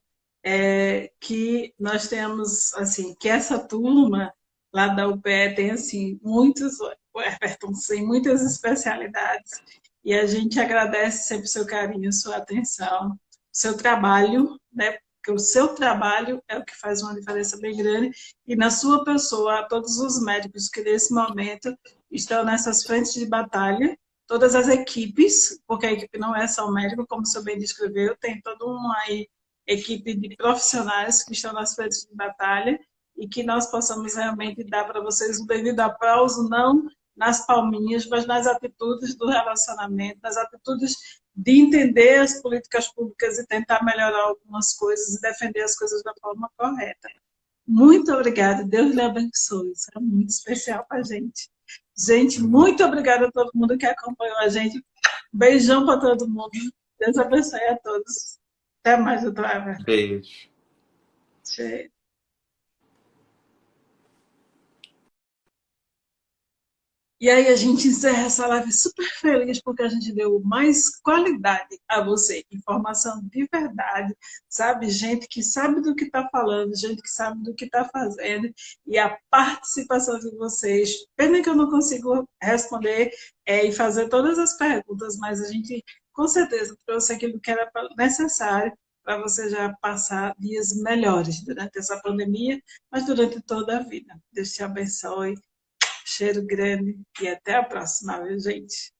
Que nós temos, assim, que essa turma lá da UPE tem, assim, muitos, o Everton tem muitas especialidades e a gente agradece sempre o seu carinho, sua atenção, o seu trabalho, né? Porque o seu trabalho é o que faz uma diferença bem grande e na sua pessoa, a todos os médicos que nesse momento estão nessas frentes de batalha, todas as equipes, porque a equipe não é só o médico, como o senhor bem descreveu, tem toda uma equipe de profissionais que estão nas frentes de batalha e que nós possamos realmente dar para vocês um devido aplauso, não nas palminhas, mas nas atitudes do relacionamento, nas atitudes de entender as políticas públicas e tentar melhorar algumas coisas e defender as coisas da forma correta. Muito obrigada, Deus lhe abençoe, isso é muito especial para a gente. Gente, muito obrigada a todo mundo que acompanhou a gente. Beijão para todo mundo. Deus abençoe a todos. Até mais, doutor Everton. Beijo. Tchau. E aí a gente encerra essa live super feliz porque a gente deu mais qualidade a você, informação de verdade, sabe? Gente que sabe do que está falando, gente que sabe do que está fazendo e a participação de vocês. Pena que eu não consigo responder e fazer todas as perguntas, mas a gente com certeza trouxe aquilo que era necessário para você já passar dias melhores durante essa pandemia, mas durante toda a vida. Deus te abençoe. Cheiro grande e até a próxima, viu, gente?